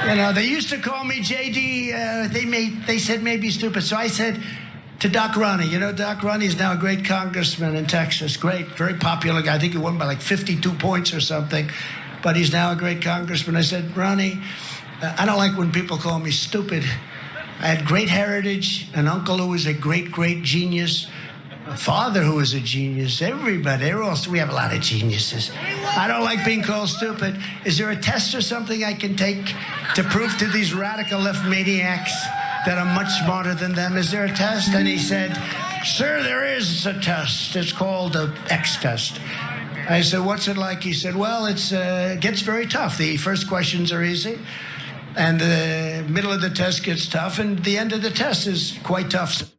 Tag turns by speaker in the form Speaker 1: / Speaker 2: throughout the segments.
Speaker 1: You know, they used to call me JD. They said maybe stupid. So I said to Doc Ronnie, you know, Doc Ronnie's now a great congressman in Texas. Great, very popular guy. I think he won by like 52 points or something. But he's now a great congressman. I said, Ronnie, I don't like when people call me stupid. I had great heritage, an uncle who was a great, great genius, a father who was a genius, everybody. We have a lot of geniuses. I don't like being called stupid. Is there a test or something I can take to prove to these radical left maniacs that I'm much smarter than them? Is there a test? And he said, sir, there is a test. It's called the X test. I said, what's it like? He said, well, it gets very tough. The first questions are easy, and the middle of the test gets tough, and the end of the test is quite tough.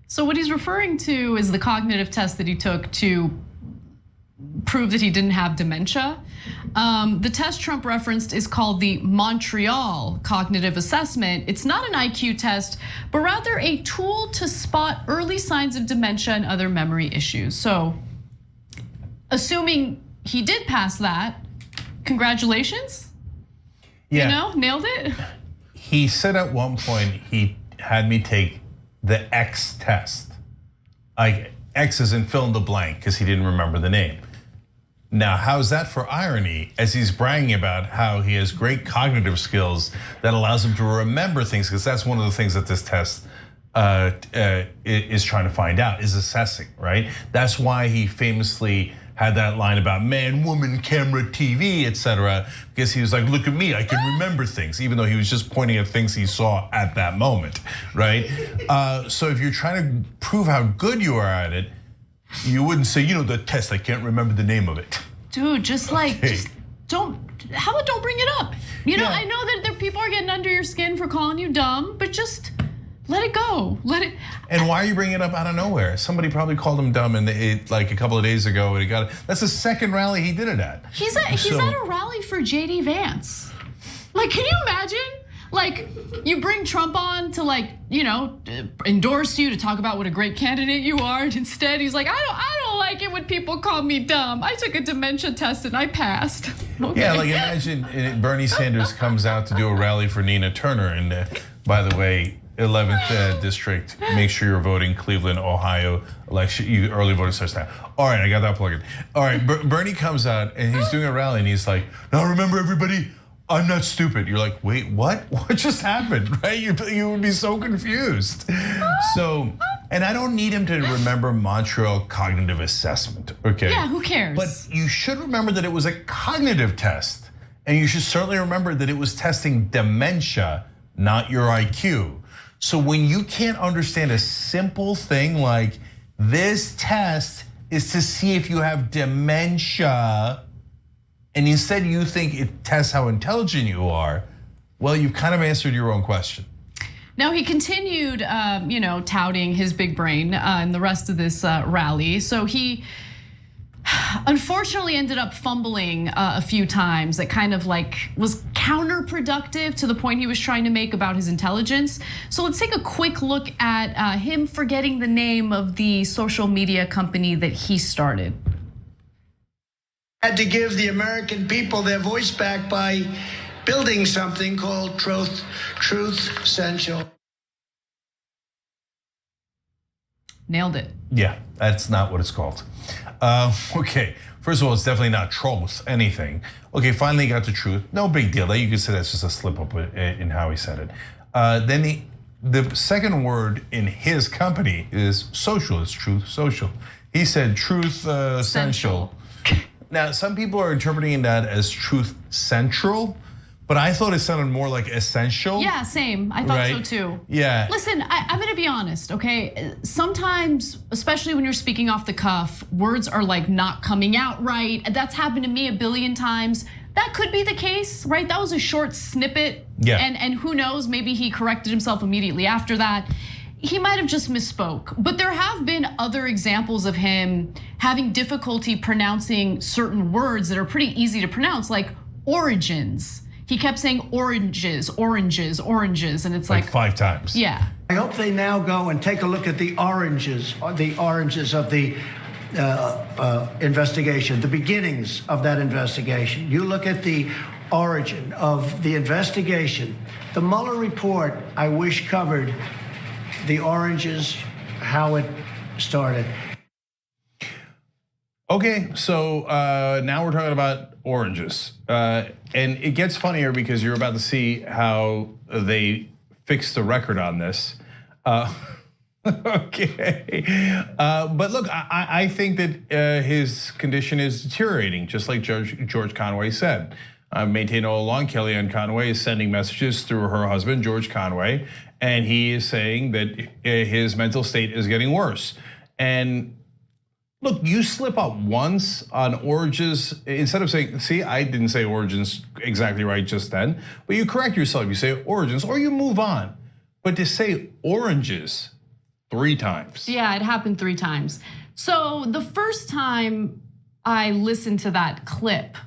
Speaker 2: So what he's referring to is the cognitive test that he took to prove that he didn't have dementia. The test Trump referenced is called the Montreal Cognitive Assessment. It's not an IQ test, but rather a tool to spot early signs of dementia and other memory issues. So, assuming he did pass that, congratulations.
Speaker 3: Yeah.
Speaker 2: You know, nailed it.
Speaker 3: He said at one point he had me take the X test. Like X is in fill in the blank because he didn't remember the name. Now, how's that for irony as he's bragging about how he has great cognitive skills that allows him to remember things, because that's one of the things that this test is trying to find out, is assessing, right? That's why he famously had that line about man, woman, camera, TV, etc. Because he was like, look at me, I can remember things, even though he was just pointing at things he saw at that moment, right? So if you're trying to prove how good you are at it, you wouldn't say, you know, the test, I can't remember the name of it.
Speaker 2: Dude, just don't, how about don't bring it up? You know,
Speaker 3: Yeah.
Speaker 2: I know that there people are getting under your skin for calling you dumb, but just let it go, let it.
Speaker 3: And why are you bringing it up out of nowhere? Somebody probably called him dumb and like a couple of days ago, and he got it. That's the second rally he did it at.
Speaker 2: He's at a rally for JD Vance. Like, can you imagine? Like, you bring Trump on to, like, you know, endorse you, to talk about what a great candidate you are, and instead he's like, I don't like it when people call me dumb. I took a dementia test and I passed. Okay.
Speaker 3: Yeah, like imagine Bernie Sanders comes out to do a rally for Nina Turner, and by the way, 11th district, make sure you're voting Cleveland, Ohio election. Early voting starts now. All right, I got that plugged in. All right, Bernie comes out and he's doing a rally and he's like, now remember everybody, I'm not stupid. You're like, wait, what? What just happened, right? You would be so confused. So, and I don't need him to remember Montreal Cognitive Assessment, okay?
Speaker 2: Yeah, who cares?
Speaker 3: But you should remember that it was a cognitive test. And you should certainly remember that it was testing dementia, not your IQ. So when you can't understand a simple thing like this test is to see if you have dementia, and instead you think it tests how intelligent you are, well, you've kind of answered your own question.
Speaker 2: Now he continued, you know, touting his big brain in the rest of this rally. So he unfortunately ended up fumbling a few times. That kind of like was counterproductive to the point he was trying to make about his intelligence. So let's take a quick look at him forgetting the name of the social media company that he started.
Speaker 1: Had to give the American people their voice back by building something called Truth Essential.
Speaker 2: Nailed it.
Speaker 3: Yeah, that's not what it's called. Okay, first of all, it's definitely not truth, anything. Okay, finally got the truth. No big deal. You could say that's just a slip up in how he said it. Then the second word in his company is social. It's Truth Social. He said Truth Essential. Now, some people are interpreting that as Truth Central, but I thought it sounded more like essential.
Speaker 2: Yeah, same. I thought so too.
Speaker 3: Yeah.
Speaker 2: Listen, I'm gonna be honest, okay? Sometimes, especially when you're speaking off the cuff, words are like not coming out right. That's happened to me a billion times. That could be the case, right? That was a short snippet.
Speaker 3: Yeah.
Speaker 2: And who knows, maybe he corrected himself immediately after that. He might have just misspoke, but there have been other examples of him having difficulty pronouncing certain words that are pretty easy to pronounce, like origins. He kept saying oranges, oranges, oranges, and it's like
Speaker 3: 5 times.
Speaker 2: Yeah.
Speaker 1: I hope they now go and take a look at the oranges of the investigation, the beginnings of that investigation. You look at the origin of the investigation. The Mueller report, I wish, covered the oranges, how it started.
Speaker 3: Okay, so now we're talking about oranges. And it gets funnier because you're about to see how they fix the record on this. Okay, but look, I think that his condition is deteriorating, just like George Conway said. I've maintained all along Kellyanne Conway is sending messages through her husband, George Conway, and he is saying that his mental state is getting worse. And look, you slip up once on oranges, instead of saying, see, I didn't say origins exactly right just then, but you correct yourself, you say origins, or you move on. But to say oranges 3 times.
Speaker 2: Yeah, it happened 3 times. So the first time I listened to that clip,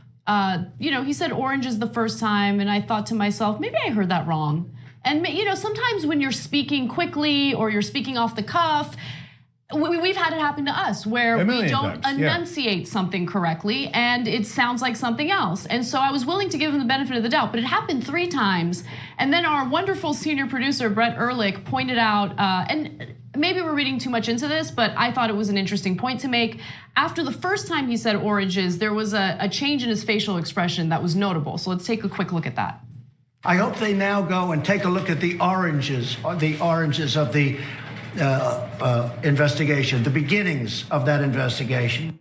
Speaker 2: he said oranges the first time, and I thought to myself, maybe I heard that wrong. And sometimes when you're speaking quickly or you're speaking off the cuff, we've had it happen to us where we don't enunciate something correctly and it sounds like something else. And so I was willing to give him the benefit of the doubt, but it happened 3 times. And then our wonderful senior producer, Brett Ehrlich, pointed out, and maybe we're reading too much into this, but I thought it was an interesting point to make. After the first time he said oranges, there was a change in his facial expression that was notable. So let's take a quick look at that.
Speaker 1: I hope they now go and take a look at the oranges of the investigation, the beginnings of that investigation.